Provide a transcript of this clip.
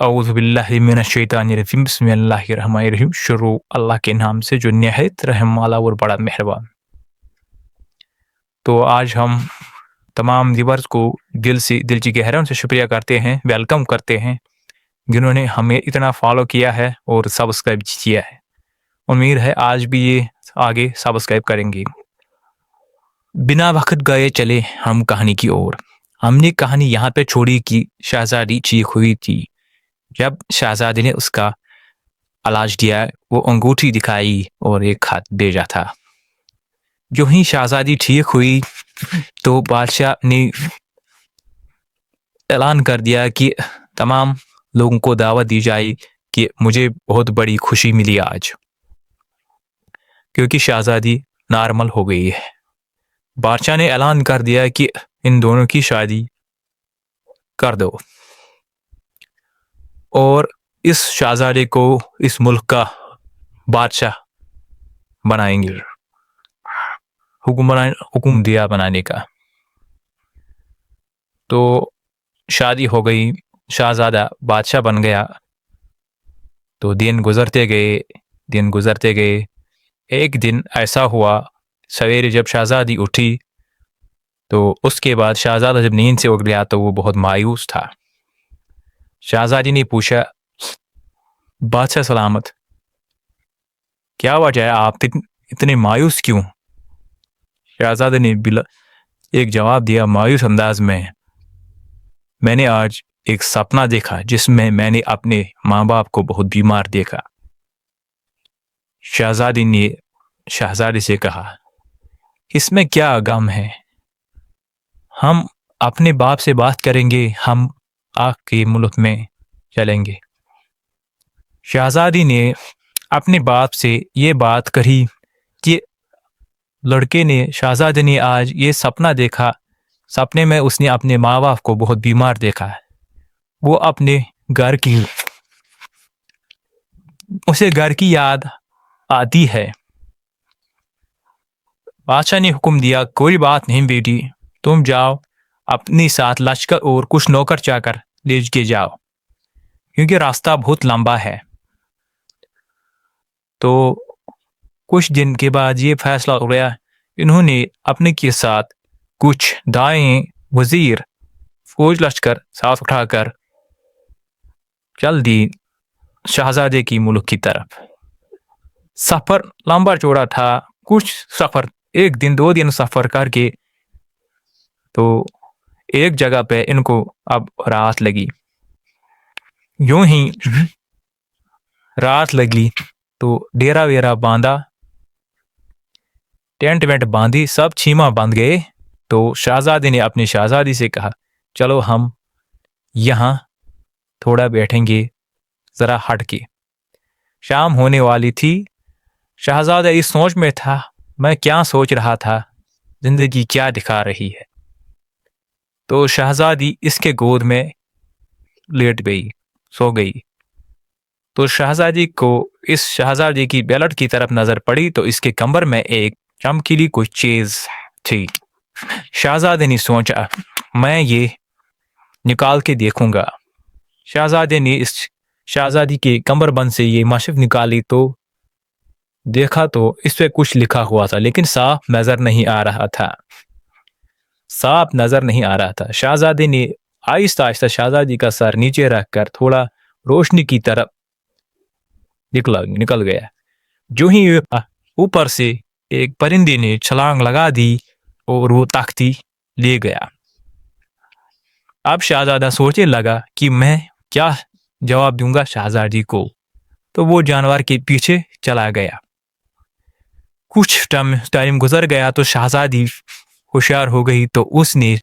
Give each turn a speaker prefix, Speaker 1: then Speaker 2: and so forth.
Speaker 1: औज़ु बिल्लाहि मिनश्शैतानिर्रजीम बिस्मिल्लाहिर्रहमानिर्रहीम। शुरू अल्लाह के नाम से जो निहायत रहम वाला और बड़ा मेहरबान। तो आज हम तमाम व्यूअर्स को दिल की गहराइयों से शुक्रिया करते हैं, वेलकम करते हैं, जिन्होंने हमें इतना फॉलो किया है और सब्सक्राइब किया है। उम्मीद है आज भी ये आगे सब्सक्राइब करेंगे। बिना वक्त गए चले हम कहानी की ओर। हमने कहानी यहाँ पे छोड़ी कि शहजादी ठीक हुई थी। जब शहजादी ने उसका इलाज किया, वो अंगूठी दिखाई और एक खत भेजा था। जो ही शहजादी ठीक हुई तो बादशाह ने ऐलान कर दिया कि तमाम लोगों को दावत दी जाए कि मुझे बहुत बड़ी खुशी मिली आज, क्योंकि शहजादी नॉर्मल हो गई है। बादशाह ने ऐलान कर दिया कि इन दोनों की शादी कर दो और इस शहजादे को इस मुल्क का बादशाह बनाएंगे। हुक्म दिया बनाने का। तो शादी हो गई, शहजादा बादशाह बन गया। तो दिन गुजरते गए। एक दिन ऐसा हुआ, सवेरे जब शहजादी उठी तो उसके बाद शहजादा जब नींद से उठ गया तो वो बहुत मायूस था। शहजादी ने पूछा, बादशाह सलामत, क्या वजह है, आप इतने मायूस क्यों? शहजादे ने एक जवाब दिया मायूस अंदाज में, मैंने आज एक सपना देखा जिसमें मैंने अपने माँ बाप को बहुत बीमार देखा। शहजादी ने शहजादी से कहा, इसमें क्या गम है, हम अपने बाप से बात करेंगे, हम आग के मुल्क में चलेंगे। शहजादी ने अपने बाप से ये बात कही कि लड़के ने, शहजादे ने आज ये सपना देखा, सपने में उसने अपने माँ बाप को बहुत बीमार देखा है। वो अपने घर की, उसे घर की याद आती है। बादशाह ने हुक्म दिया, कोई बात नहीं बेटी, तुम जाओ अपने साथ लश्कर और कुछ नौकर चाकर ले के जाओ, क्योंकि रास्ता बहुत लंबा है। तो कुछ दिन के बाद ये फैसला हो गया, इन्होंने अपने के साथ कुछ दाएं वजीर, फौज लश्कर साथ उठाकर चल दी शहजादे की मुल्क की तरफ। सफर लंबा चौड़ा था, कुछ सफर, एक दिन 2 दिन सफर करके तो एक जगह पे इनको अब रात लगी। यूं ही रात लगी तो डेरा वेरा बांधा, टेंट वेंट बांधी, सब छीमा बांध गए। तो शहजादे ने अपनी शहजादी से कहा, चलो हम यहाँ थोड़ा बैठेंगे जरा हट के। शाम होने वाली थी। शहजादा इस सोच में था, मैं क्या सोच रहा था, जिंदगी क्या दिखा रही है। तो शहजादी इसके गोद में लेट गई, सो गई। तो शहजादी को इस शहजादी की बेलट की तरफ नजर पड़ी तो इसके कमर में एक चमकीली कोई चीज थी। शहजादे ने सोचा, मैं ये निकाल के देखूंगा। शहजादे ने इस शहजादी के कमरबंद से ये मशक निकाली तो देखा तो इस पे कुछ लिखा हुआ था, लेकिन साफ नजर नहीं आ रहा था। शहजादे ने आहिस्ता आहिस्ता शहजादी का सर नीचे रखकर थोड़ा रोशनी की तरफ निकल गया। जो ही ऊपर से एक परिंदे ने छलांग लगा दी और वो तख्ती ले गया। अब शहजादा सोचने लगा कि मैं क्या जवाब दूंगा शहजादी को। तो वो जानवर के पीछे चला गया। कुछ टाइम गुजर गया तो शहजादी होशियार हो गई, तो उसने